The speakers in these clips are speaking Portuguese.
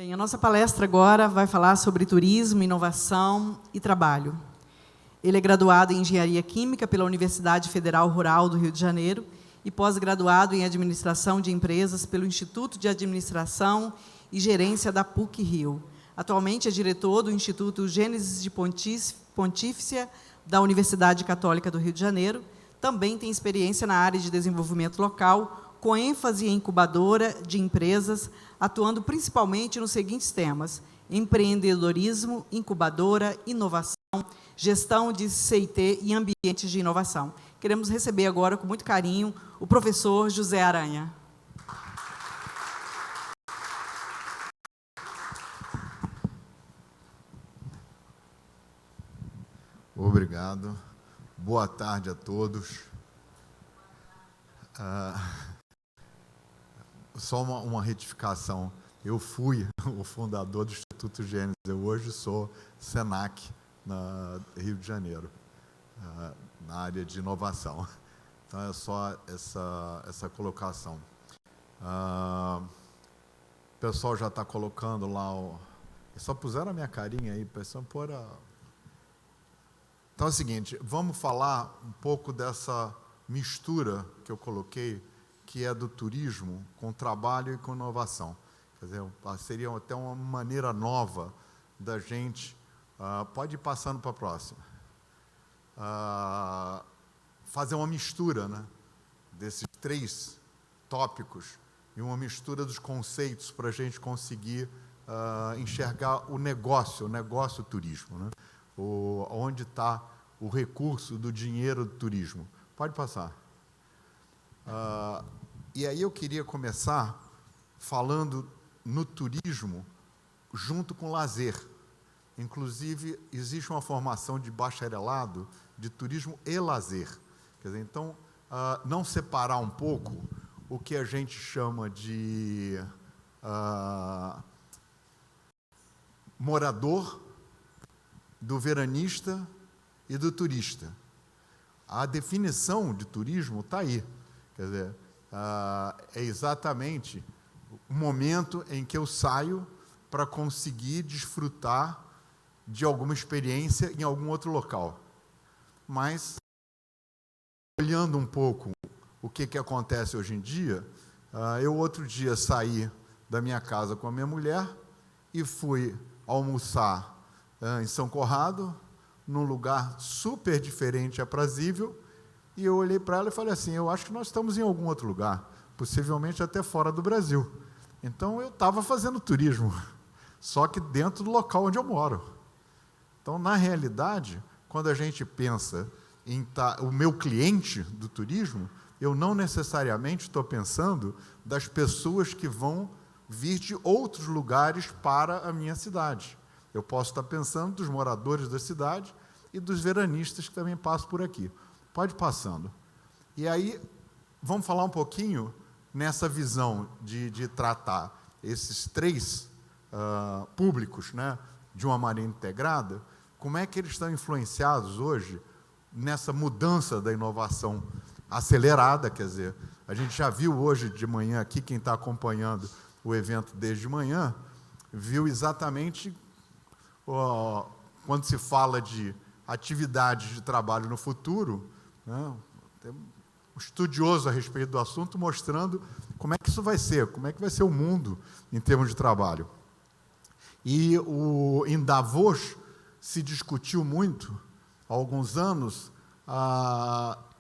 Bem, a nossa palestra agora vai falar sobre turismo, inovação e trabalho. Ele é graduado em Engenharia Química pela Universidade Federal Rural do Rio de Janeiro e pós-graduado em Administração de Empresas pelo Instituto de Administração e Gerência da PUC-Rio. Atualmente é diretor do Instituto Gênesis de Pontífice da Universidade Católica do Rio de Janeiro. Também tem experiência na área de desenvolvimento local, com ênfase em incubadora de empresas, atuando principalmente nos seguintes temas: empreendedorismo, incubadora, inovação, gestão de CIT e ambientes de inovação. Queremos receber agora, com muito carinho, o professor José Aranha. Obrigado. Boa tarde a todos. Só uma retificação. Eu fui o fundador do Instituto Gênesis. Eu hoje sou SENAC, no Rio de Janeiro, na área de inovação. Então, é só essa colocação. O pessoal já está colocando lá Só puseram a minha carinha aí, pensando por Então é o seguinte, vamos falar um pouco dessa mistura que eu coloquei, que é do turismo com trabalho e com inovação. Quer dizer, seria até uma maneira nova da gente, pode ir passando para a próxima, fazer uma mistura, né, desses três tópicos e uma mistura dos conceitos para a gente conseguir enxergar o negócio turismo, né? Onde está o recurso do dinheiro do turismo. Pode passar. E aí eu queria começar falando no turismo junto com lazer. Inclusive, existe uma formação de bacharelado de turismo e lazer. Quer dizer, então, não separar um pouco o que a gente chama de morador, do veranista e do turista. A definição de turismo está aí. Quer dizer, é exatamente o momento em que eu saio para conseguir desfrutar de alguma experiência em algum outro local. Mas, olhando um pouco o que acontece hoje em dia, eu outro dia saí da minha casa com a minha mulher e fui almoçar em São Conrado, num lugar super diferente e aprazível, e eu olhei para ela e falei assim, eu acho que nós estamos em algum outro lugar, possivelmente até fora do Brasil. Então, eu estava fazendo turismo, só que dentro do local onde eu moro. Então, na realidade, quando a gente pensa em o meu cliente do turismo, eu não necessariamente estou pensando das pessoas que vão vir de outros lugares para a minha cidade. Eu posso estar pensando dos moradores da cidade e dos veranistas que também passam por aqui. Pode ir passando. E aí, vamos falar um pouquinho nessa visão de tratar esses três públicos, né, de uma maneira integrada, como é que eles estão influenciados hoje nessa mudança da inovação acelerada. Quer dizer, a gente já viu hoje de manhã aqui, quem está acompanhando o evento desde manhã, viu exatamente quando se fala de atividades de trabalho no futuro, né, tem um estudioso a respeito do assunto mostrando como é que isso vai ser, como é que vai ser o mundo em termos de trabalho. E em Davos se discutiu muito, há alguns anos,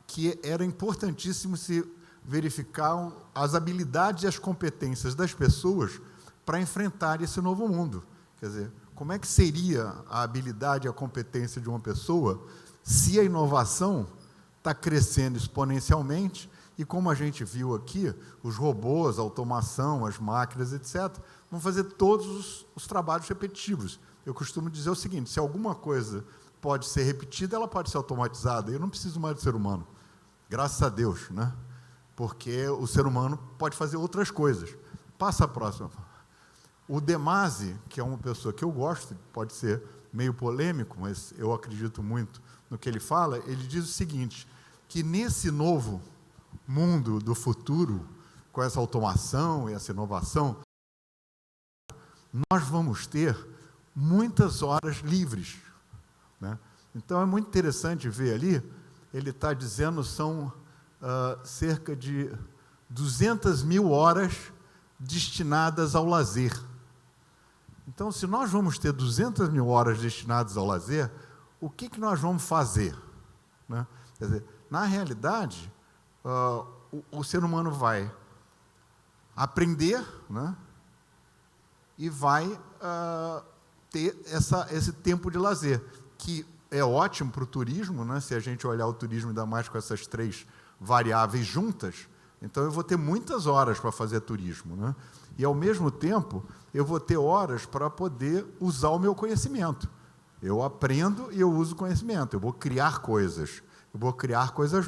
que era importantíssimo se verificar as habilidades e as competências das pessoas para enfrentar esse novo mundo. Quer dizer, como é que seria a habilidade e a competência de uma pessoa se a inovação está crescendo exponencialmente e, como a gente viu aqui, os robôs, a automação, as máquinas, etc., vão fazer todos os trabalhos repetitivos. Eu costumo dizer o seguinte, se alguma coisa pode ser repetida, ela pode ser automatizada. Eu não preciso mais do ser humano, graças a Deus, né? Porque o ser humano pode fazer outras coisas. Passa a próxima. O De Masi, que é uma pessoa que eu gosto, pode ser meio polêmico, mas eu acredito muito no que ele fala, ele diz o seguinte, que nesse novo mundo do futuro, com essa automação e essa inovação, nós vamos ter muitas horas livres, né? Então, é muito interessante ver ali, ele está dizendo são cerca de 200 mil horas destinadas ao lazer. Então, se nós vamos ter 200 mil horas destinadas ao lazer, o que nós vamos fazer, né? Quer dizer, na realidade, o ser humano vai aprender, né? E vai ter esse tempo de lazer, que é ótimo para o turismo, né? Se a gente olhar o turismo, ainda mais com essas 3 variáveis juntas, então eu vou ter muitas horas para fazer turismo, né? E, ao mesmo tempo, eu vou ter horas para poder usar o meu conhecimento. Eu aprendo e eu uso conhecimento, eu vou criar coisas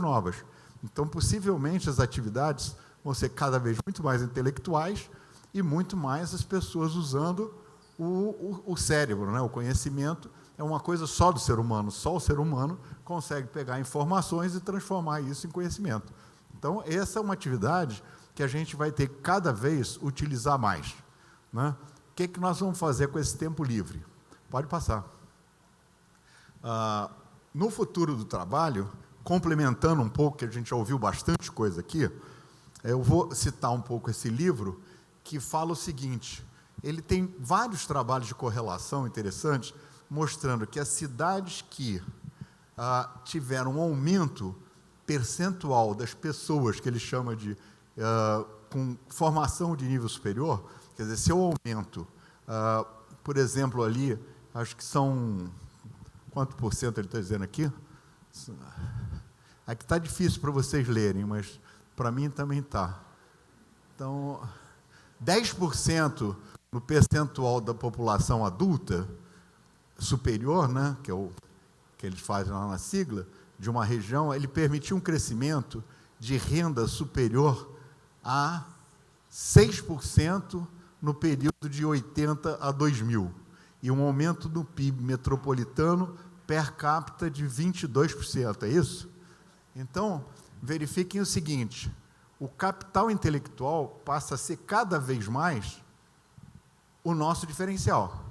novas. Então, possivelmente, as atividades vão ser cada vez muito mais intelectuais e muito mais as pessoas usando o cérebro, né? O conhecimento é uma coisa só do ser humano, só o ser humano consegue pegar informações e transformar isso em conhecimento. Então, essa é uma atividade que a gente vai ter que cada vez utilizar mais, né? O que nós vamos fazer com esse tempo livre? Pode passar. No futuro do trabalho, complementando um pouco, que a gente já ouviu bastante coisa aqui, eu vou citar um pouco esse livro, que fala o seguinte: ele tem vários trabalhos de correlação interessantes, mostrando que as cidades que tiveram um aumento percentual das pessoas, que ele chama de com formação de nível superior, quer dizer, se eu aumento, por exemplo, ali, acho que são, quanto por cento ele está dizendo aqui? Aqui está difícil para vocês lerem, mas para mim também está. Então, 10% no percentual da população adulta superior, né, que é o que eles fazem lá na sigla, de uma região, ele permitiu um crescimento de renda superior a 6% no período de 80 a 2000, e um aumento do PIB metropolitano per capita de 22%, é isso? Então, verifiquem o seguinte: o capital intelectual passa a ser cada vez mais o nosso diferencial.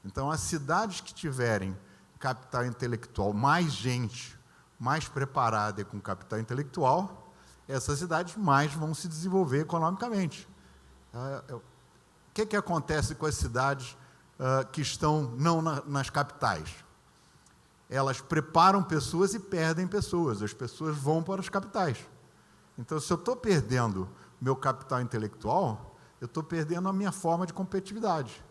Então, as cidades que tiverem capital intelectual, mais gente, mais preparada e com capital intelectual, essas cidades mais vão se desenvolver economicamente. O que acontece com as cidades que estão não nas capitais? Elas preparam pessoas e perdem pessoas, as pessoas vão para as capitais. Então, se eu estou perdendo meu capital intelectual, eu estou perdendo a minha forma de competitividade.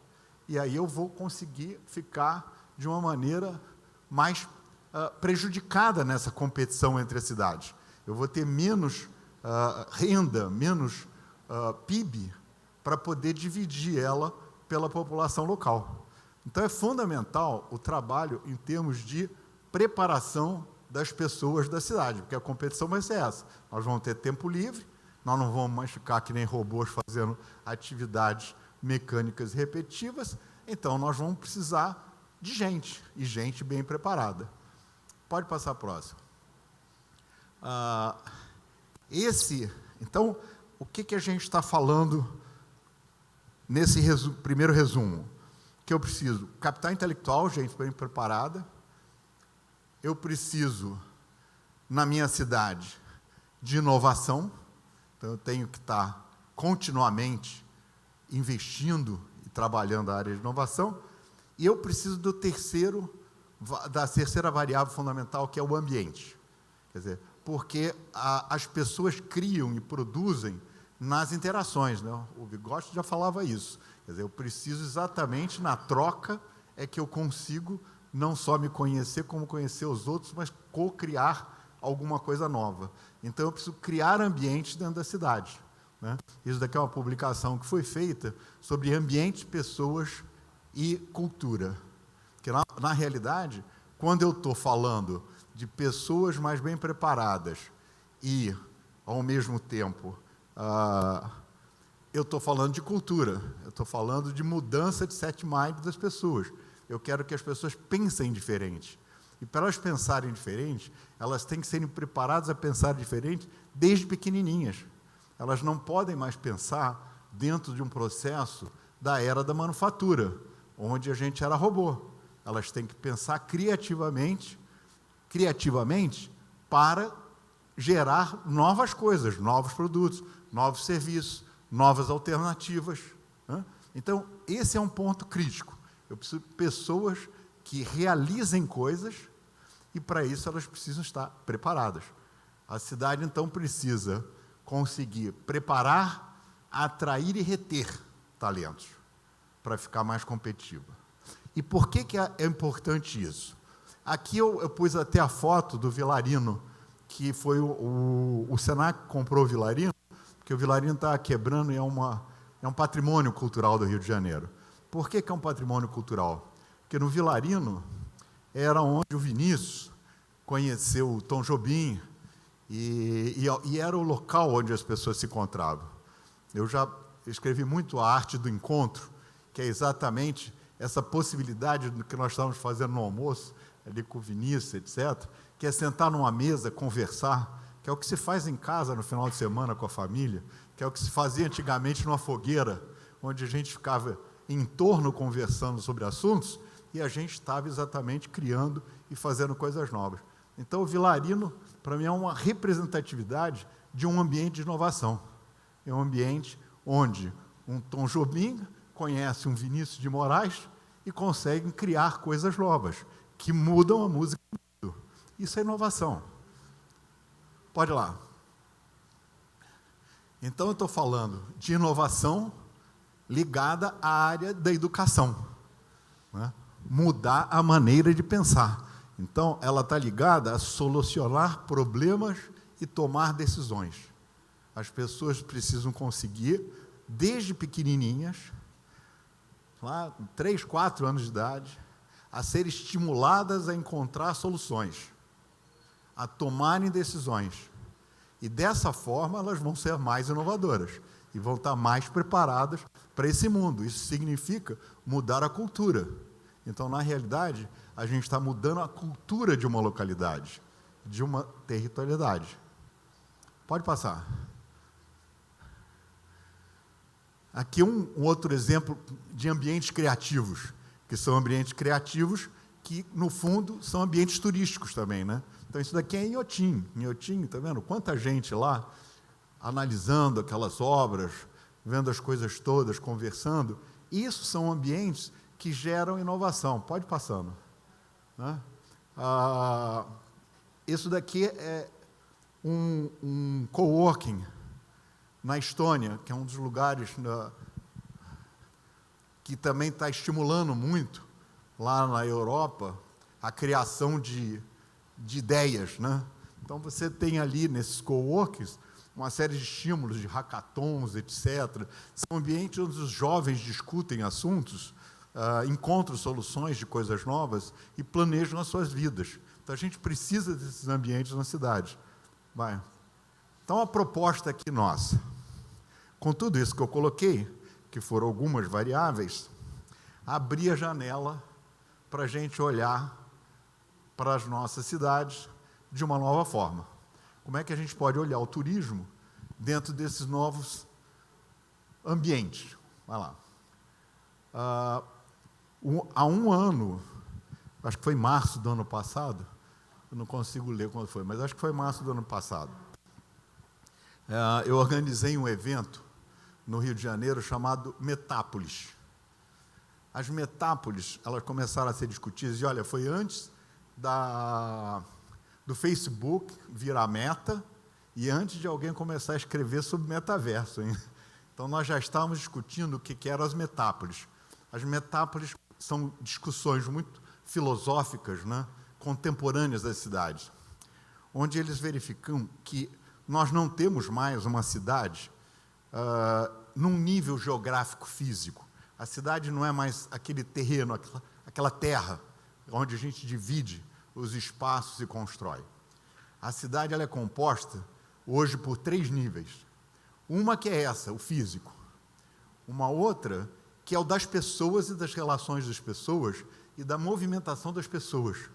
E aí eu vou conseguir ficar de uma maneira mais prejudicada nessa competição entre as cidades. Eu vou ter menos renda, menos PIB, para poder dividir ela pela população local. Então, é fundamental o trabalho em termos de preparação das pessoas da cidade, porque a competição vai ser essa. Nós vamos ter tempo livre, nós não vamos mais ficar que nem robôs fazendo atividades mecânicas repetitivas, então nós vamos precisar de gente, e gente bem preparada. Pode passar a próxima. Então, o que a gente está falando nesse primeiro resumo? Que eu preciso capital intelectual, gente bem preparada. Eu preciso, na minha cidade, de inovação. Então, eu tenho que estar continuamente investindo e trabalhando a área de inovação. E eu preciso da terceira variável fundamental, que é o ambiente. Quer dizer, porque as pessoas criam e produzem nas interações, né? O Vygotsky já falava isso. Quer dizer, eu preciso exatamente na troca é que eu consigo não só me conhecer, como conhecer os outros, mas co-criar alguma coisa nova. Então, eu preciso criar ambientes dentro da cidade, né? Isso daqui é uma publicação que foi feita sobre ambiente, pessoas e cultura. Porque, na realidade, quando eu estou falando de pessoas mais bem preparadas e, ao mesmo tempo, eu estou falando de cultura, eu estou falando de mudança de set mind das pessoas. Eu quero que as pessoas pensem diferente. E para elas pensarem diferente, elas têm que serem preparadas a pensar diferente desde pequenininhas. Elas não podem mais pensar dentro de um processo da era da manufatura, onde a gente era robô. Elas têm que pensar criativamente para gerar novas coisas, novos produtos, novos serviços, novas alternativas, né? Então, esse é um ponto crítico. Eu preciso de pessoas que realizem coisas e, para isso, elas precisam estar preparadas. A cidade, então, precisa conseguir preparar, atrair e reter talentos para ficar mais competitiva. E por que é importante isso? Aqui eu pus até a foto do Vilarino, que foi o Senac que comprou o Vilarino, porque o Vilarino está quebrando e é um patrimônio cultural do Rio de Janeiro. Por que é um patrimônio cultural? Porque no Vilarino era onde o Vinícius conheceu o Tom Jobim e era o local onde as pessoas se encontravam. Eu já escrevi muito a arte do encontro, que é exatamente essa possibilidade do que nós estávamos fazendo no almoço, ali com o Vinícius, etc., que é sentar numa mesa, conversar, que é o que se faz em casa no final de semana com a família, que é o que se fazia antigamente numa fogueira, onde a gente ficava em torno conversando sobre assuntos e a gente estava exatamente criando e fazendo coisas novas. Então, o Vilarino, para mim, é uma representatividade de um ambiente de inovação. É um ambiente onde um Tom Jobim conhece um Vinícius de Moraes e conseguem criar coisas novas, que mudam a música do mundo. Isso é inovação. Pode ir lá. Então, eu estou falando de inovação ligada à área da educação, né? Mudar a maneira de pensar. Então, ela está ligada a solucionar problemas e tomar decisões. As pessoas precisam conseguir, desde pequenininhas, lá, 3, 4 anos de idade, a serem estimuladas a encontrar soluções, a tomarem decisões. E, dessa forma, elas vão ser mais inovadoras e vão estar mais preparadas para esse mundo. Isso significa mudar a cultura. Então, na realidade, a gente está mudando a cultura de uma localidade, de uma territorialidade. Pode passar. Aqui um outro exemplo de ambientes criativos, que são ambientes criativos que, no fundo, são ambientes turísticos também, né? Então, isso daqui é em Inhotim. Inhotim, está vendo? Quanta gente lá, analisando aquelas obras, vendo as coisas todas, conversando. Isso são ambientes que geram inovação. Pode ir passando, né? Isso daqui é um coworking na Estônia, que é um dos lugares que também está estimulando muito, lá na Europa, a criação de ideias, né? Então, você tem ali, nesses coworkings, uma série de estímulos, de hackathons, etc. São ambientes onde os jovens discutem assuntos, encontram soluções de coisas novas e planejam as suas vidas. Então, a gente precisa desses ambientes na cidade. Vai. Então, a proposta aqui nossa, com tudo isso que eu coloquei, que foram algumas variáveis, abrir a janela para a gente olhar para as nossas cidades de uma nova forma. Como é que a gente pode olhar o turismo dentro desses novos ambientes? Vai lá. Há um ano, acho que foi março do ano passado, eu não consigo ler quando foi, mas acho que foi março do ano passado, eu organizei um evento no Rio de Janeiro chamado Metápolis. As metápolis, elas começaram a ser discutidas, e olha, foi antes do Facebook virar meta e antes de alguém começar a escrever sobre metaverso, hein? Então, nós já estávamos discutindo o que eram as metápolis. As metápolis são discussões muito filosóficas, né, contemporâneas das cidades, onde eles verificam que nós não temos mais uma cidade num nível geográfico físico. A cidade não é mais aquele terreno, aquela terra, onde a gente divide os espaços e constrói. A cidade ela é composta, hoje, por 3 níveis. Uma que é essa, o físico. Uma outra, que é o das pessoas e das relações das pessoas e da movimentação das pessoas.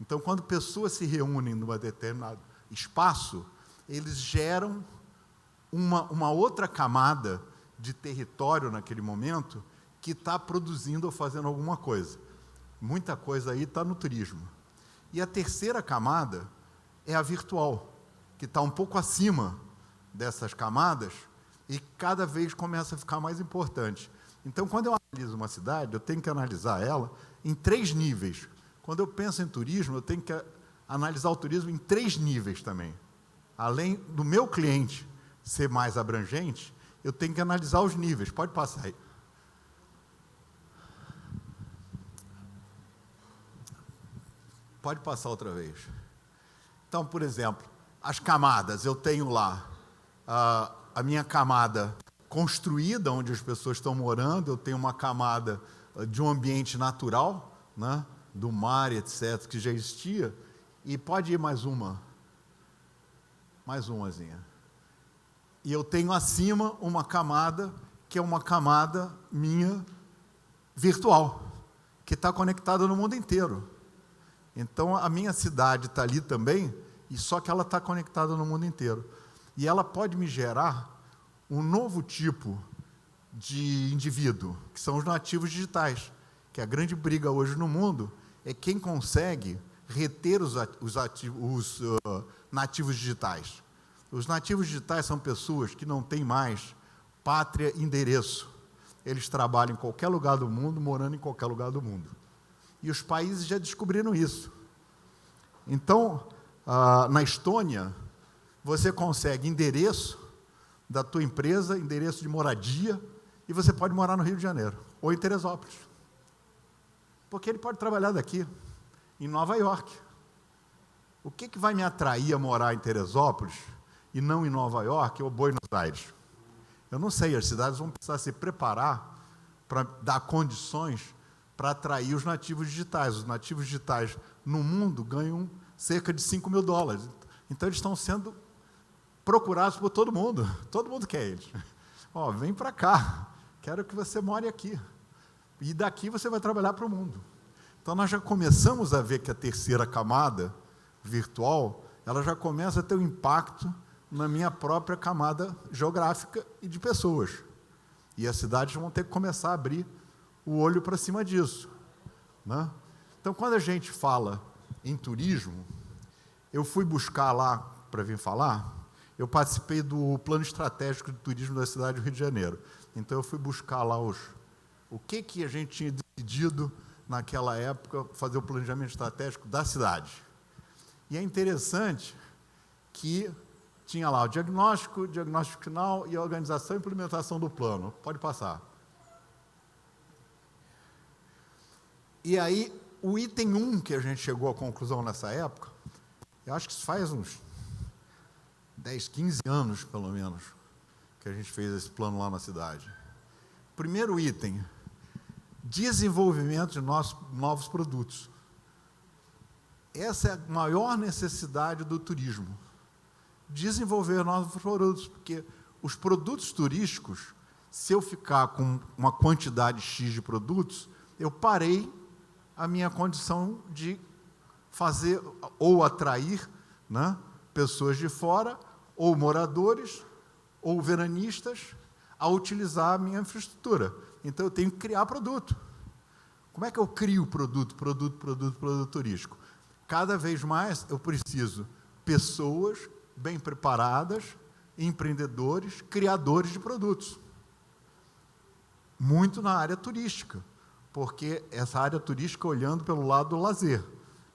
Então, quando pessoas se reúnem num determinado espaço, eles geram uma outra camada de território naquele momento, que está produzindo ou fazendo alguma coisa. Muita coisa aí está no turismo. E a terceira camada é a virtual, que está um pouco acima dessas camadas e cada vez começa a ficar mais importante. Então, quando eu analiso uma cidade, eu tenho que analisar ela em 3 níveis. Quando eu penso em turismo, eu tenho que analisar o turismo em 3 níveis também. Além do meu cliente ser mais abrangente, eu tenho que analisar os níveis. Pode passar aí. Pode passar outra vez. Então, por exemplo, as camadas. Eu tenho lá a minha camada construída, onde as pessoas estão morando. Eu tenho uma camada de um ambiente natural, né, do mar, etc., que já existia. E pode ir mais uma. Mais umazinha. E eu tenho acima uma camada, que é uma camada minha virtual, que está conectada no mundo inteiro. Então, a minha cidade está ali também, e só que ela está conectada no mundo inteiro. E ela pode me gerar um novo tipo de indivíduo, que são os nativos digitais, que a grande briga hoje no mundo é quem consegue reter os nativos digitais. Os nativos digitais são pessoas que não têm mais pátria e endereço. Eles trabalham em qualquer lugar do mundo, morando em qualquer lugar do mundo. E os países já descobriram isso. Então, na Estônia, você consegue endereço da tua empresa, endereço de moradia, e você pode morar no Rio de Janeiro, ou em Teresópolis. Porque ele pode trabalhar daqui, em Nova York. O que vai me atrair a morar em Teresópolis, e não em Nova York ou Buenos Aires? Eu não sei, as cidades vão precisar se preparar para dar condições para atrair os nativos digitais. Os nativos digitais no mundo ganham cerca de $5 mil. Então, eles estão sendo procurados por todo mundo quer eles. Ó, vem para cá, quero que você more aqui. E daqui você vai trabalhar para o mundo. Então, nós já começamos a ver que a terceira camada virtual, ela já começa a ter um impacto na minha própria camada geográfica e de pessoas. E as cidades vão ter que começar a abrir o olho para cima disso, né? Então, quando a gente fala em turismo, eu fui buscar lá para vir falar, eu participei do plano estratégico de turismo da cidade do Rio de Janeiro. Então, eu fui buscar lá o que a gente tinha decidido naquela época, fazer o planejamento estratégico da cidade. E é interessante que tinha lá o diagnóstico final e a organização e implementação do plano. Pode passar. E aí, o item 1 que a gente chegou à conclusão nessa época, eu acho que isso faz uns 10, 15 anos, pelo menos, que a gente fez esse plano lá na cidade. Primeiro item, desenvolvimento de novos produtos. Essa é a maior necessidade do turismo. Desenvolver novos produtos, porque os produtos turísticos, se eu ficar com uma quantidade X de produtos, eu parei a minha condição de fazer ou atrair, né, pessoas de fora, ou moradores, ou veranistas, a utilizar a minha infraestrutura. Então, eu tenho que criar produto. Como é que eu crio produto turístico? Cada vez mais eu preciso pessoas bem preparadas, empreendedores, criadores de produtos. Muito na área turística, porque essa área turística olhando pelo lado do lazer.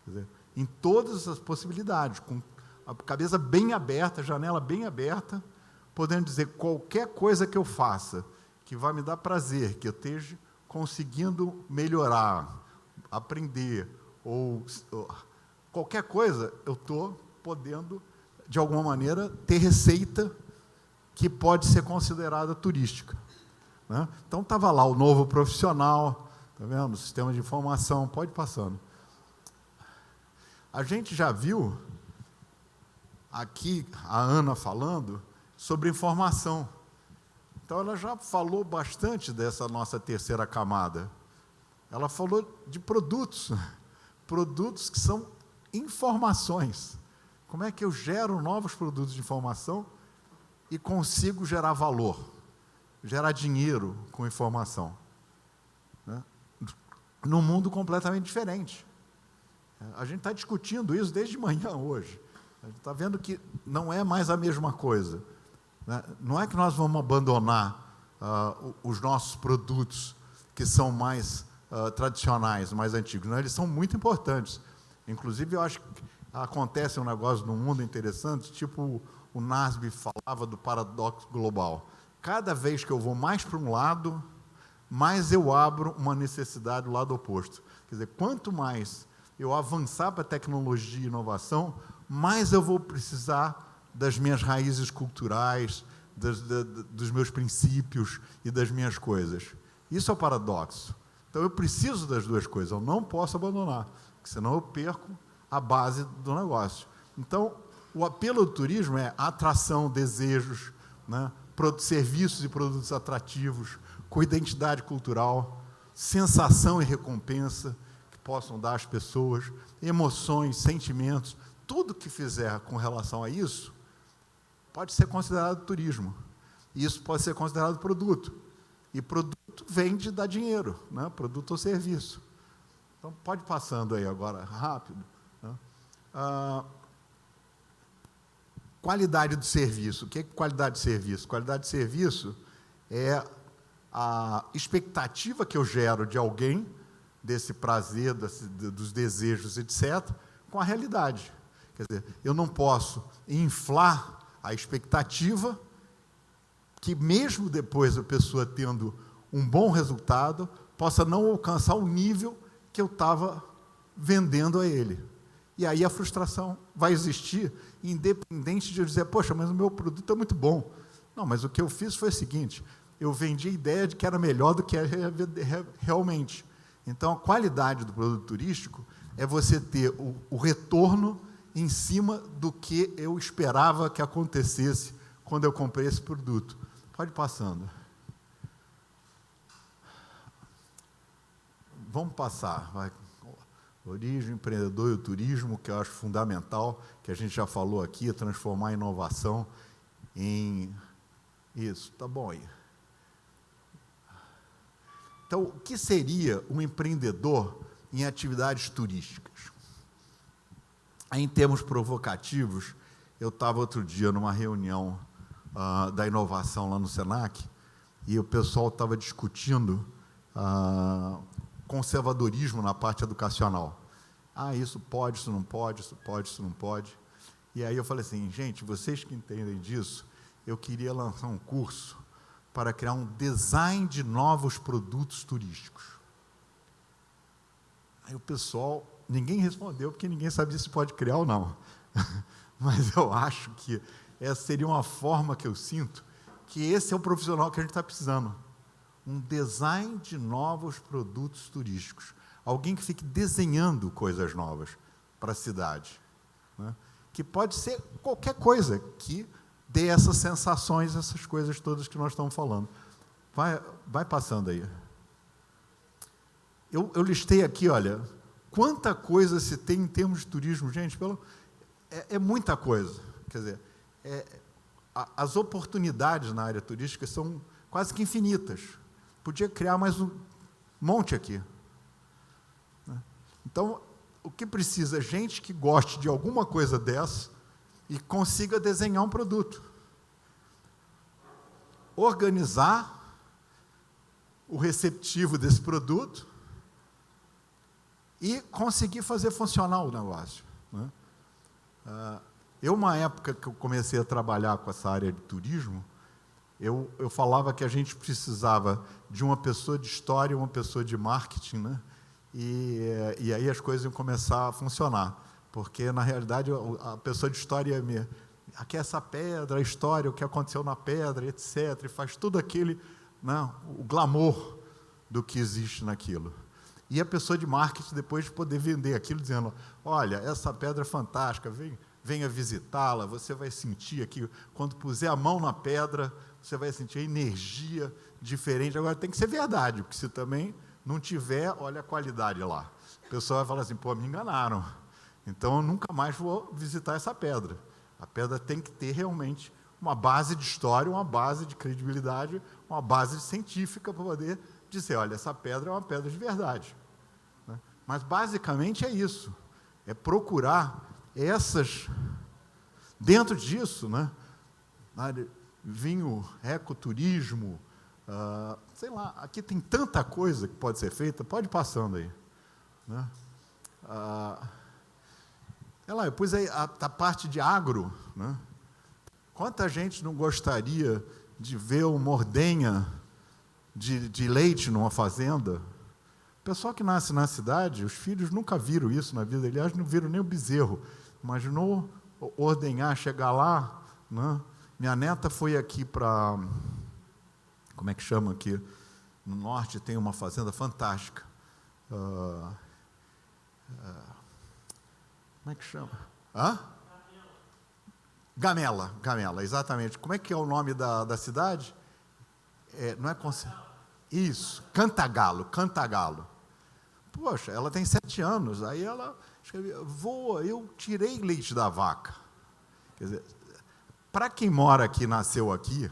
Quer dizer, em todas as possibilidades, com a cabeça bem aberta, a janela bem aberta, podendo dizer qualquer coisa que eu faça, que vai me dar prazer, que eu esteja conseguindo melhorar, aprender, ou qualquer coisa, eu estou podendo, de alguma maneira, ter receita que pode ser considerada turística, né? Então, estava lá o novo profissional, está vendo? O sistema de informação, pode ir passando. A gente já viu, aqui, a Ana falando, sobre informação. Então, ela já falou bastante dessa nossa terceira camada. Ela falou de produtos, produtos que são informações. Como é que eu gero novos produtos de informação e consigo gerar valor, gerar dinheiro com informação? num mundo completamente diferente. A gente está discutindo isso desde manhã hoje. A gente está vendo que não é mais a mesma coisa, né? Não é que nós vamos abandonar os nossos produtos que são mais tradicionais, mais antigos. Não, eles são muito importantes. Inclusive, eu acho que acontece um negócio no mundo interessante, tipo o Nasby falava do paradoxo global. Cada vez que eu vou mais para um lado, mais eu abro uma necessidade do lado oposto. Quer dizer, quanto mais eu avançar para a tecnologia e inovação, mais eu vou precisar das minhas raízes culturais, dos meus princípios e das minhas coisas. Isso é o paradoxo. Então, eu preciso das duas coisas, eu não posso abandonar, porque senão eu perco a base do negócio. Então, o apelo do turismo é atração, desejos, né? Serviços e produtos atrativos, com identidade cultural, sensação e recompensa que possam dar às pessoas, emoções, sentimentos, tudo que fizer com relação a isso pode ser considerado turismo. Isso pode ser considerado produto. E produto vem de dar dinheiro, né? Produto ou serviço. Então, pode ir passando aí agora, rápido. Né? Qualidade do serviço. O que é qualidade de serviço? Qualidade de serviço é a expectativa que eu gero de alguém, desse prazer, dos desejos, etc., com a realidade. Quer dizer, eu não posso inflar a expectativa que, mesmo depois a pessoa tendo um bom resultado, possa não alcançar o nível que eu estava vendendo a ele. E aí a frustração vai existir, independente de eu dizer, poxa, mas o meu produto é muito bom. Não, mas o que eu fiz foi o seguinte, eu vendi a ideia de que era melhor do que é realmente. Então, a qualidade do produto turístico é você ter o retorno em cima do que eu esperava que acontecesse quando eu comprei esse produto. Pode ir passando. Vamos passar. Vai. Origem, empreendedor e o turismo, que eu acho fundamental, que a gente já falou aqui, transformar a inovação em... Isso, tá bom aí. Então, o que seria um empreendedor em atividades turísticas? Aí, em termos provocativos, eu estava outro dia numa reunião da inovação lá no Senac, e o pessoal estava discutindo conservadorismo na parte educacional. Isso pode, isso não pode, isso pode, isso não pode. E aí eu falei assim, gente, vocês que entendem disso, eu queria lançar um curso para criar um design de novos produtos turísticos. Aí o pessoal, ninguém respondeu, porque ninguém sabia se pode criar ou não. Mas eu acho que essa seria uma forma que eu sinto que esse é o profissional que a gente está precisando. Um design de novos produtos turísticos. Alguém que fique desenhando coisas novas para a cidade. Né? Que pode ser qualquer coisa que dê essas sensações, essas coisas todas que nós estamos falando. Vai passando aí. Eu listei aqui, olha, quanta coisa se tem em termos de turismo, gente, é muita coisa. Quer dizer, as oportunidades na área turística são quase que infinitas. Podia criar mais um monte aqui. Então, o que precisa é gente que goste de alguma coisa dessa e consiga desenhar um produto. Organizar o receptivo desse produto e conseguir fazer funcionar o negócio. Né? Uma época que eu comecei a trabalhar com essa área de turismo, eu falava que a gente precisava de uma pessoa de história e uma pessoa de marketing, né? E aí as coisas iam começar a funcionar, porque, na realidade, a pessoa de história aqui é essa pedra, a história, o que aconteceu na pedra, etc., e faz tudo aquele, né, o glamour do que existe naquilo. E a pessoa de marketing, depois de poder vender aquilo, dizendo, olha, essa pedra é fantástica, venha visitá-la, você vai sentir aqui, quando puser a mão na pedra, você vai sentir a energia diferente. Agora, tem que ser verdade, porque se também não tiver, olha a qualidade lá. O pessoal vai falar assim, pô, me enganaram. Então, eu nunca mais vou visitar essa pedra. A pedra tem que ter realmente uma base de história, uma base de credibilidade, uma base científica para poder dizer, olha, essa pedra é uma pedra de verdade. Mas, basicamente, é isso. É procurar essas... Dentro disso, né? Vinho, ecoturismo, sei lá, aqui tem tanta coisa que pode ser feita, pode ir passando aí. Né? Sei lá, eu pus aí a parte de agro. Né? Quanta gente não gostaria de ver uma ordenha de leite numa fazenda? O pessoal que nasce na cidade, os filhos nunca viram isso na vida, aliás, não viram nem o bezerro. Imaginou ordenhar, chegar lá, né? Minha neta foi aqui para, como é que chama aqui? No norte tem uma fazenda fantástica. Como é que chama? Gamela, exatamente. Como é que é o nome da cidade? Não é isso, Cantagalo. Poxa, ela tem 7 anos, aí ela escreveu, voa, eu tirei leite da vaca. Quer dizer, para quem mora aqui, nasceu aqui,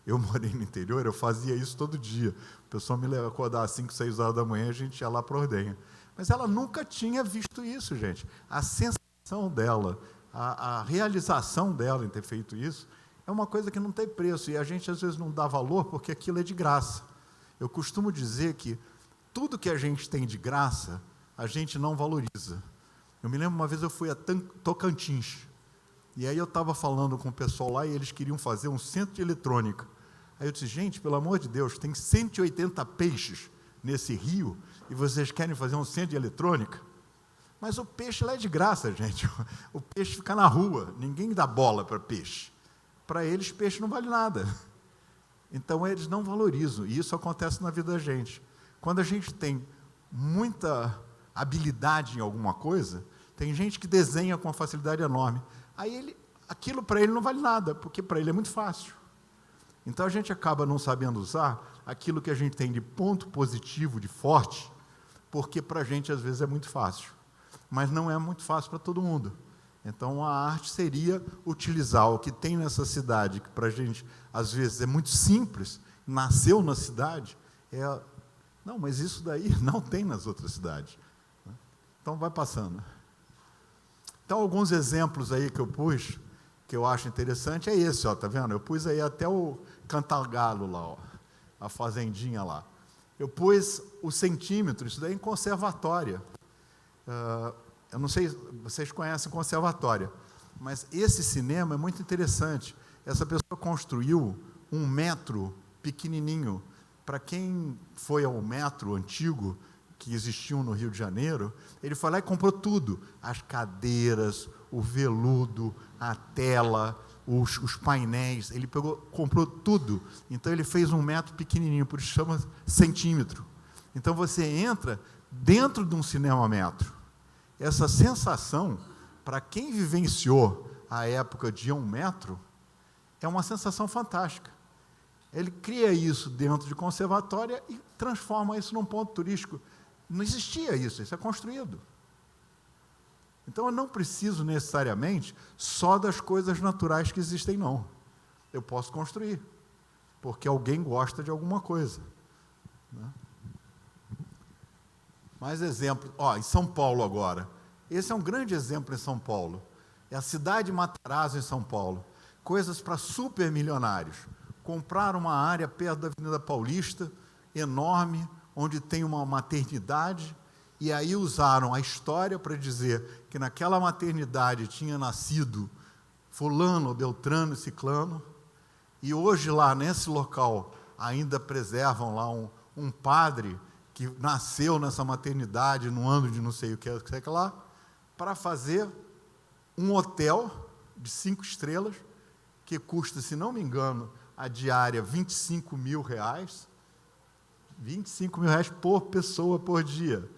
eu morei no interior, eu fazia isso todo dia. O pessoal me leva a acordar às 5, 6 horas da manhã, a gente ia lá para a ordenha. Mas ela nunca tinha visto isso, gente. A sensação dela, a realização dela em ter feito isso, é uma coisa que não tem preço, e a gente às vezes não dá valor porque aquilo é de graça. Eu costumo dizer que tudo que a gente tem de graça, a gente não valoriza. Eu me lembro uma vez eu fui a Tocantins, e aí eu estava falando com o pessoal lá, e eles queriam fazer um centro de eletrônica. Aí eu disse, gente, pelo amor de Deus, tem 180 peixes nesse rio, e vocês querem fazer um centro de eletrônica? Mas o peixe lá é de graça, gente. O peixe fica na rua, ninguém dá bola para peixe. Para eles, peixe não vale nada. Então, eles não valorizam, e isso acontece na vida da gente. Quando a gente tem muita habilidade em alguma coisa, tem gente que desenha com uma facilidade enorme. Aí, aquilo para ele não vale nada, porque para ele é muito fácil. Então, a gente acaba não sabendo usar aquilo que a gente tem de ponto positivo, de forte, porque para a gente, às vezes, é muito fácil. Mas não é muito fácil para todo mundo. Então, a arte seria utilizar o que tem nessa cidade, que para a gente, às vezes, é muito simples, nasceu na cidade, não, mas isso daí não tem nas outras cidades. Então, vai passando. Então, alguns exemplos aí que eu pus, que eu acho interessante, é esse, ó, tá vendo? Eu pus aí até o Cantagalo lá, ó, a fazendinha lá. Eu pus o centímetro, isso daí em conservatória. Eu não sei se vocês conhecem conservatória, mas esse cinema é muito interessante. Essa pessoa construiu um metro pequenininho. Para quem foi ao metro antigo, que existiam no Rio de Janeiro, ele foi lá e comprou tudo. As cadeiras, o veludo, a tela, os painéis. Ele comprou tudo. Então, ele fez um metro pequenininho, por isso chama centímetro. Então, você entra dentro de um cinema metro. Essa sensação, para quem vivenciou a época de 1 metro, é uma sensação fantástica. Ele cria isso dentro de conservatória e transforma isso num ponto turístico. Não existia isso é construído. Então, eu não preciso necessariamente só das coisas naturais que existem, não. Eu posso construir, porque alguém gosta de alguma coisa. Né? Mais exemplos. Em São Paulo agora. Esse é um grande exemplo em São Paulo. É a cidade de Matarazzo, em São Paulo. Coisas para supermilionários. Compraram uma área perto da Avenida Paulista, enorme, onde tem uma maternidade, e aí usaram a história para dizer que naquela maternidade tinha nascido fulano, beltrano, ciclano, e hoje lá nesse local ainda preservam lá um padre que nasceu nessa maternidade no ano de não sei o que lá, para fazer um hotel de 5 estrelas, que custa, se não me engano, a diária R$25 mil, R$25 mil por pessoa por dia,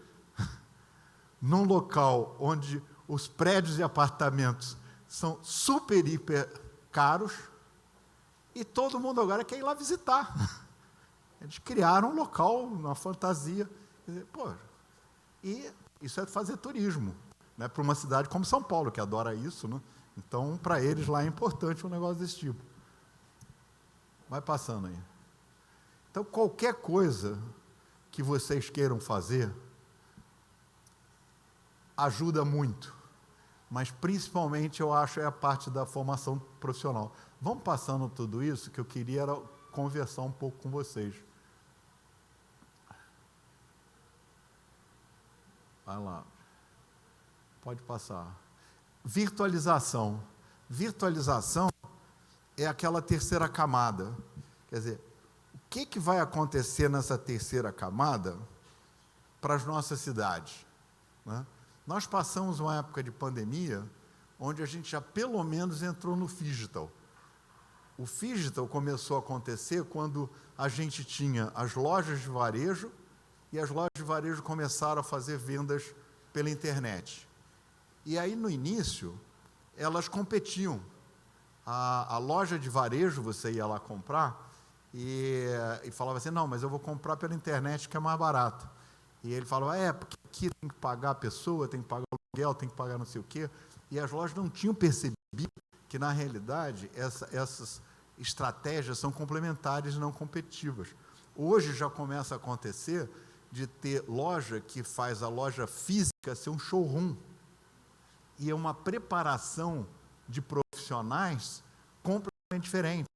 num local onde os prédios e apartamentos são super, hiper caros, e todo mundo agora quer ir lá visitar. Eles criaram um local, uma fantasia. Quer dizer, e isso é fazer turismo, né, para uma cidade como São Paulo, que adora isso, né? Então, para eles lá é importante um negócio desse tipo. Vai passando aí. Então, qualquer coisa que vocês queiram fazer, ajuda muito, mas principalmente eu acho é a parte da formação profissional. Vamos passando tudo isso, que eu queria era conversar um pouco com vocês. Vai lá. Pode passar. Virtualização. Virtualização é aquela terceira camada. Quer dizer, o que vai acontecer nessa terceira camada para as nossas cidades, né? Nós passamos uma época de pandemia onde a gente já pelo menos entrou no phygital. O phygital começou a acontecer quando a gente tinha as lojas de varejo e as lojas de varejo começaram a fazer vendas pela internet. E aí, no início, elas competiam. A loja de varejo, você ia lá comprar e falava assim, não, mas eu vou comprar pela internet que é mais barato. E ele falava, porque aqui tem que pagar a pessoa, tem que pagar o aluguel, tem que pagar não sei o quê. E as lojas não tinham percebido que, na realidade, essas estratégias são complementares e não competitivas. Hoje já começa a acontecer de ter loja que faz a loja física ser um showroom. E é uma preparação de profissionais completamente diferente,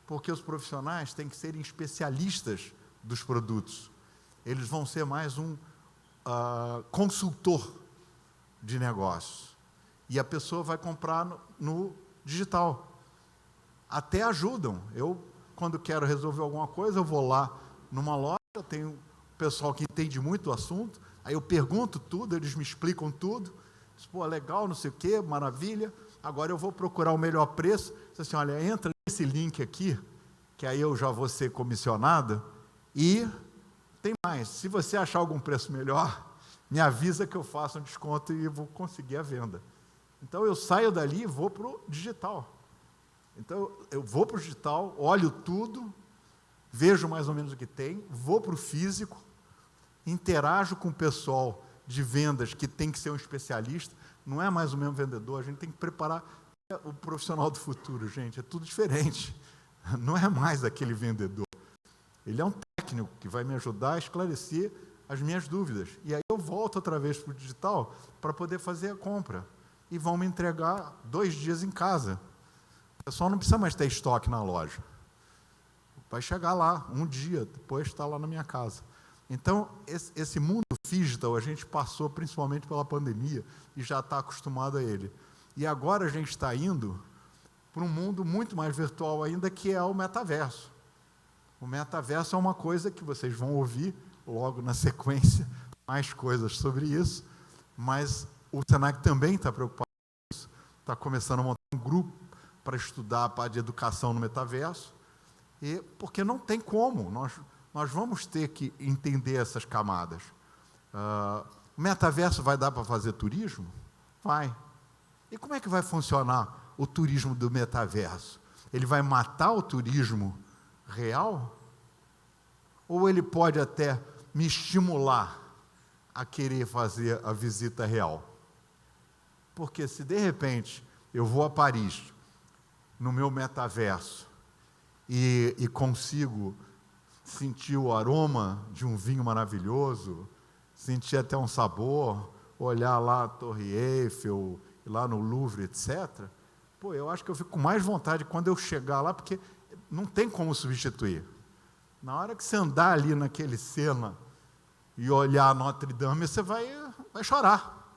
porque os profissionais têm que serem especialistas dos produtos. Eles vão ser mais um consultor de negócios. E a pessoa vai comprar no digital. Até ajudam. Eu, quando quero resolver alguma coisa, eu vou lá numa loja, eu tenho pessoal que entende muito o assunto, aí eu pergunto tudo, eles me explicam tudo. Pô, legal, não sei o quê, maravilha. Agora eu vou procurar o melhor preço. Diz assim, olha, entra nesse link aqui, que aí eu já vou ser comissionado, e tem mais. Se você achar algum preço melhor, me avisa que eu faço um desconto e vou conseguir a venda. Então eu saio dali e vou para o digital. Então eu vou para o digital, olho tudo, vejo mais ou menos o que tem, vou para o físico, interajo com o pessoal de vendas que tem que ser um especialista, não é mais o mesmo vendedor, a gente tem que preparar o profissional do futuro, gente, é tudo diferente, não é mais aquele vendedor, ele é um técnico que vai me ajudar a esclarecer as minhas dúvidas, e aí eu volto outra vez para o digital para poder fazer a compra, e vão me entregar 2 dias em casa, o pessoal não precisa mais ter estoque na loja, vai chegar lá, um dia, depois está lá na minha casa. Então, esse mundo digital, a gente passou principalmente pela pandemia e já está acostumado a ele. E agora a gente está indo para um mundo muito mais virtual ainda, que é o metaverso. O metaverso é uma coisa que vocês vão ouvir logo na sequência, mais coisas sobre isso, mas o Senac também está preocupado com isso, está começando a montar um grupo para estudar a parte de educação no metaverso, porque não tem como, nós vamos ter que entender essas camadas. O metaverso vai dar para fazer turismo? Vai. E como é que vai funcionar o turismo do metaverso? Ele vai matar o turismo real? Ou ele pode até me estimular a querer fazer a visita real? Porque se de repente eu vou a Paris, no meu metaverso, e consigo sentir o aroma de um vinho maravilhoso, sentir até um sabor, olhar lá a Torre Eiffel, lá no Louvre, etc. Pô, eu acho que eu fico com mais vontade quando eu chegar lá, porque não tem como substituir. Na hora que você andar ali naquele Sena e olhar Notre Dame, você vai chorar.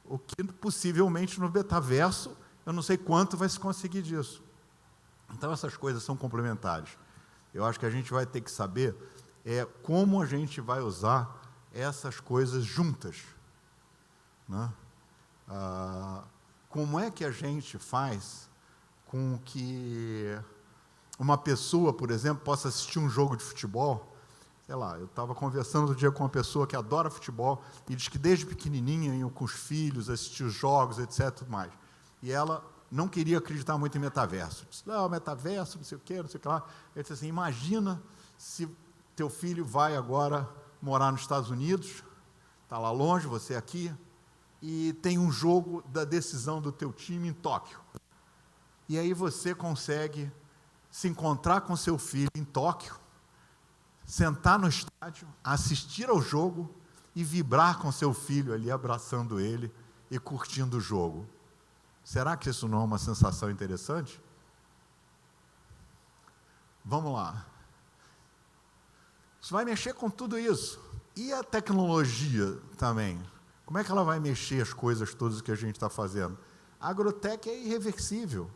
O que possivelmente no metaverso, eu não sei quanto vai se conseguir disso. Então essas coisas são complementares. Eu acho que a gente vai ter que saber como a gente vai usar essas coisas juntas, né? Como é que a gente faz com que uma pessoa, por exemplo, possa assistir um jogo de futebol? Sei lá, eu estava conversando outro dia com uma pessoa que adora futebol e diz que desde pequenininha iam com os filhos assistir os jogos, etc. Tudo mais. E ela não queria acreditar muito em metaverso. Disse, não, metaverso, não sei o quê, não sei o que lá. Ele disse assim, imagina se teu filho vai agora morar nos Estados Unidos, está lá longe, você aqui, e tem um jogo da decisão do teu time em Tóquio. E aí você consegue se encontrar com seu filho em Tóquio, sentar no estádio, assistir ao jogo e vibrar com seu filho ali, abraçando ele e curtindo o jogo. Será que isso não é uma sensação interessante? Vamos lá. Isso vai mexer com tudo isso. E a tecnologia também? Como é que ela vai mexer as coisas todas que a gente está fazendo? A agrotech é irreversível.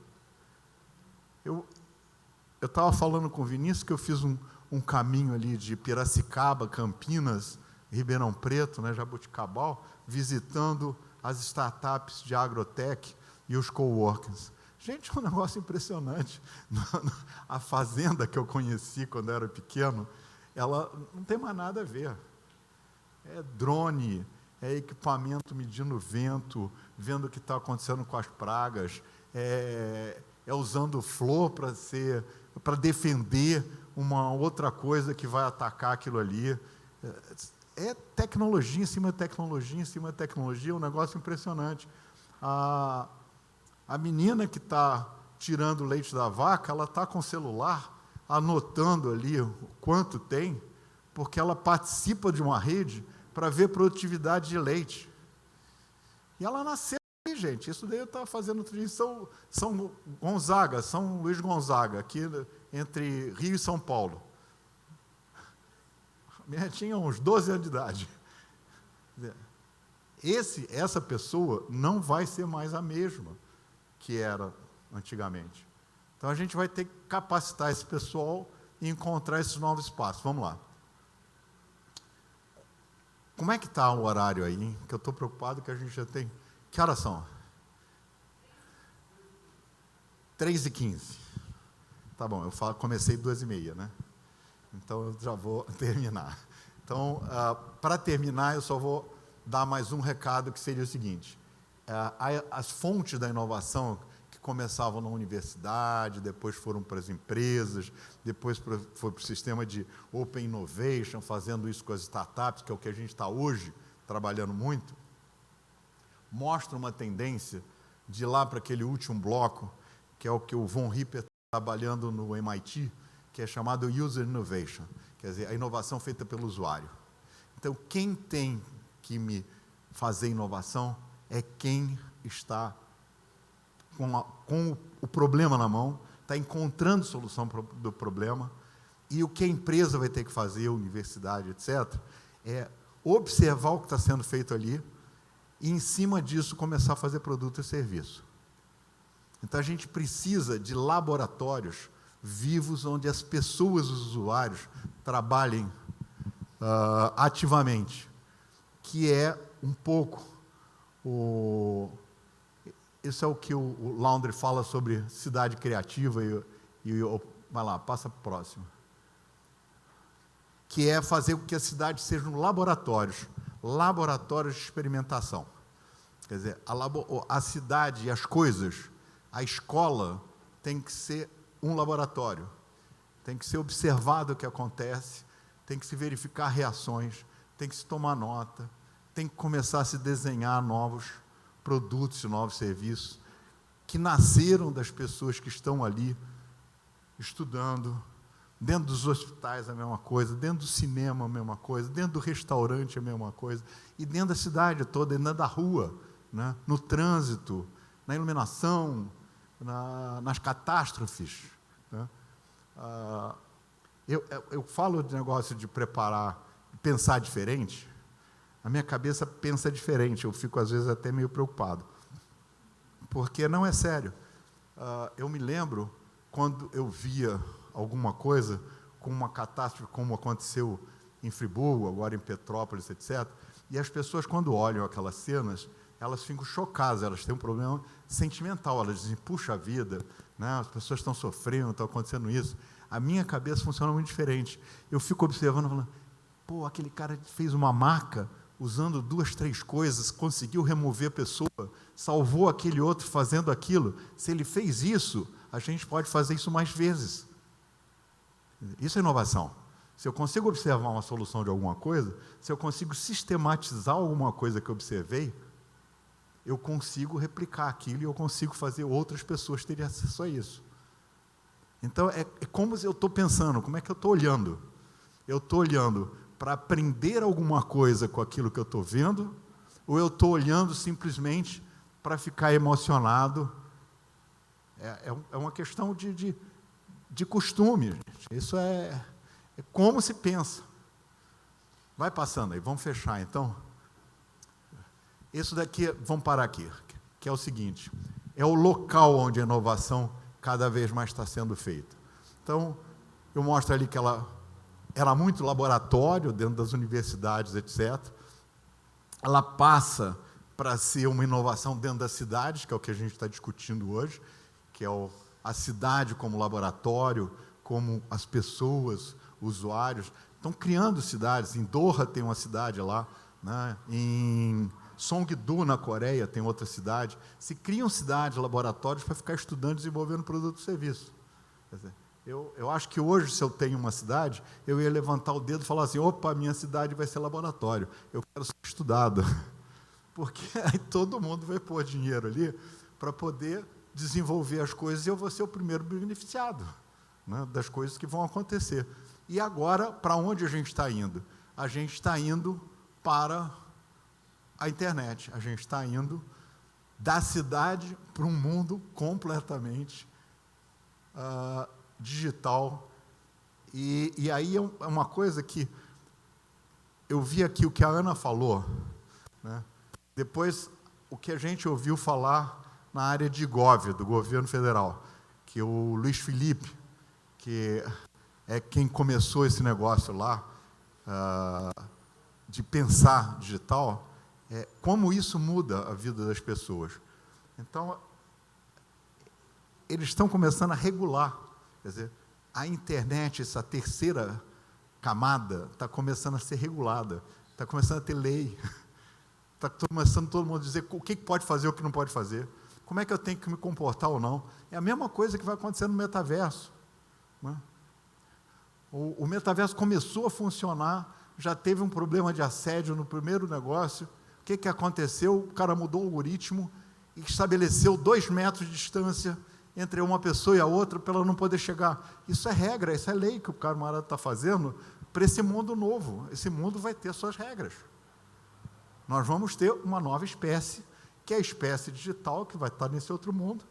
Eu estava falando com o Vinícius que eu fiz um caminho ali de Piracicaba, Campinas, Ribeirão Preto, né, Jaboticabal, visitando as startups de agrotech e os coworkings. Gente, é um negócio impressionante. A fazenda que eu conheci quando eu era pequeno, ela não tem mais nada a ver. É drone, é equipamento medindo vento, vendo o que está acontecendo com as pragas, é usando flor para defender uma outra coisa que vai atacar aquilo ali. É tecnologia em cima de tecnologia, em cima de tecnologia, é um negócio impressionante. A menina que está tirando o leite da vaca, ela está com o celular, anotando ali o quanto tem, porque ela participa de uma rede para ver produtividade de leite. E ela nasceu aí, gente. Isso daí eu estava fazendo outro dia em São Gonzaga, São Luís Gonzaga, aqui entre Rio e São Paulo. Minha tinha uns 12 anos de idade. Essa pessoa não vai ser mais a mesma que era antigamente. Então, a gente vai ter que capacitar esse pessoal e encontrar esses novos espaços. Vamos lá. Como é que está o horário aí, hein? Que eu estou preocupado que a gente já tem... Que horas são? 3h15. Tá bom, eu comecei 2h30, né? Então, eu já vou terminar. Então, para terminar, eu só vou dar mais um recado, que seria o seguinte. As fontes da inovação que começavam na universidade, depois foram para as empresas, depois foi para o sistema de Open Innovation, fazendo isso com as startups, que é o que a gente está hoje trabalhando muito, mostra uma tendência de ir lá para aquele último bloco, que é o que o Von Ripper está trabalhando no MIT, que é chamado User Innovation, quer dizer, a inovação feita pelo usuário. Então, quem tem que me fazer inovação é quem está com o problema na mão, está encontrando solução do problema, e o que a empresa vai ter que fazer, a universidade, etc., é observar o que está sendo feito ali e, em cima disso, começar a fazer produto e serviço. Então, a gente precisa de laboratórios vivos, onde as pessoas, os usuários, trabalhem ativamente, que é um pouco isso é o que o Laundry fala sobre cidade criativa vai lá, passa para o próximo. Que é fazer com que a cidade sejam laboratórios de experimentação. Quer dizer, a cidade e as coisas, a escola tem que ser um laboratório, tem que ser observado o que acontece, tem que se verificar reações, tem que se tomar nota, tem que começar a se desenhar novos produtos e novos serviços que nasceram das pessoas que estão ali estudando, dentro dos hospitais a mesma coisa, dentro do cinema a mesma coisa, dentro do restaurante a mesma coisa, e dentro da cidade toda, dentro da rua, né? No trânsito, na iluminação, nas catástrofes, né? Eu falo de negócio de preparar, pensar diferente. A minha cabeça pensa diferente, eu fico, às vezes, até meio preocupado. Porque não é sério. Eu me lembro, quando eu via alguma coisa, com uma catástrofe, como aconteceu em Friburgo, agora em Petrópolis, etc., e as pessoas, quando olham aquelas cenas, elas ficam chocadas, elas têm um problema sentimental, elas dizem, puxa vida, né, as pessoas estão sofrendo, está acontecendo isso. A minha cabeça funciona muito diferente. Eu fico observando, falando, pô, aquele cara fez uma maca, usando 2, 3 coisas, conseguiu remover a pessoa, salvou aquele outro fazendo aquilo. Se ele fez isso, a gente pode fazer isso mais vezes. Isso é inovação. Se eu consigo observar uma solução de alguma coisa, se eu consigo sistematizar alguma coisa que eu observei, eu consigo replicar aquilo e eu consigo fazer outras pessoas terem acesso a isso. Então, é como eu estou pensando, como é que eu estou olhando? Eu estou olhando para aprender alguma coisa com aquilo que eu estou vendo, ou eu estou olhando simplesmente para ficar emocionado. É uma questão de costume, gente. Isso é como se pensa. Vai passando aí, vamos fechar então. Isso daqui, vamos parar aqui, que é o seguinte, é o local onde a inovação cada vez mais está sendo feita. Então, eu mostro ali que ela era muito laboratório dentro das universidades, etc. Ela passa para ser uma inovação dentro das cidades, que é o que a gente está discutindo hoje, que é a cidade como laboratório, como as pessoas, usuários, estão criando cidades. Em Doha tem uma cidade lá, né? Em Songdo, na Coreia, tem outra cidade. Se criam cidades, laboratórios, para ficar estudando e desenvolvendo produto e serviço. Quer dizer, eu acho que hoje, se eu tenho uma cidade, eu ia levantar o dedo e falar assim, opa, minha cidade vai ser laboratório, eu quero ser estudado. Porque aí todo mundo vai pôr dinheiro ali para poder desenvolver as coisas e eu vou ser o primeiro beneficiado, né, das coisas que vão acontecer. E agora, para onde a gente está indo? A gente está indo para a internet, a gente está indo da cidade para um mundo completamente digital. E aí é uma coisa que eu vi aqui o que a Ana falou, né? Depois, o que a gente ouviu falar na área de GOV, do governo federal, que o Luiz Felipe, que é quem começou esse negócio lá, de pensar digital, como isso muda a vida das pessoas. Então, eles estão começando a regular, quer dizer, a internet, essa terceira camada, está começando a ser regulada, está começando a ter lei, está começando todo mundo a dizer o que pode fazer, o que não pode fazer, como é que eu tenho que me comportar ou não. É a mesma coisa que vai acontecer no metaverso, né? O metaverso começou a funcionar, já teve um problema de assédio no primeiro negócio. O que aconteceu? O cara mudou o algoritmo e estabeleceu 2 metros de distância entre uma pessoa e a outra para ela não poder chegar. Isso é regra, isso é lei que o camarada está fazendo para esse mundo novo. Esse mundo vai ter suas regras. Nós vamos ter uma nova espécie, que é a espécie digital, que vai estar nesse outro mundo.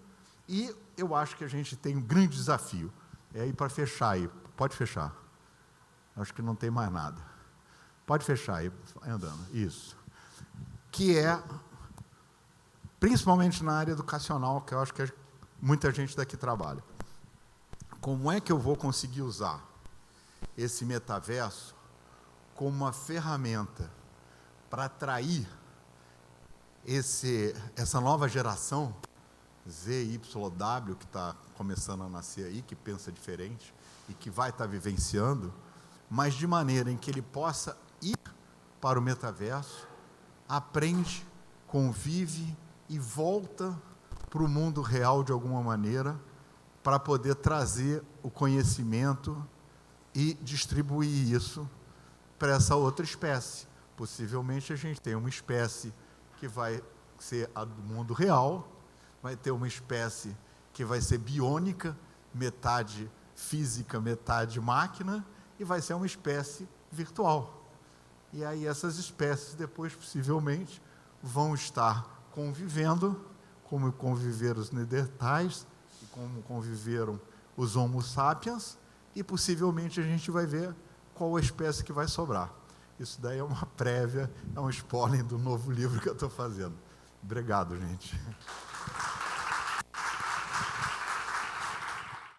E eu acho que a gente tem um grande desafio. É aí para fechar aí. Pode fechar. Acho que não tem mais nada. Pode fechar aí, andando. Isso. Que é, principalmente na área educacional, que eu acho que muita gente daqui trabalha. Como é que eu vou conseguir usar esse metaverso como uma ferramenta para atrair essa nova geração ZYW, que está começando a nascer aí, que pensa diferente e que vai estar vivenciando, mas de maneira em que ele possa ir para o metaverso, aprende, convive e volta para o mundo real de alguma maneira, para poder trazer o conhecimento e distribuir isso para essa outra espécie. Possivelmente a gente tem uma espécie que vai ser a do mundo real, vai ter uma espécie que vai ser biônica, metade física, metade máquina, e vai ser uma espécie virtual. E aí essas espécies depois, possivelmente, vão estar convivendo, como conviveram os neandertais, e como conviveram os Homo sapiens, e possivelmente a gente vai ver qual a espécie que vai sobrar. Isso daí é uma prévia, é um spoiler do novo livro que eu estou fazendo. Obrigado, gente.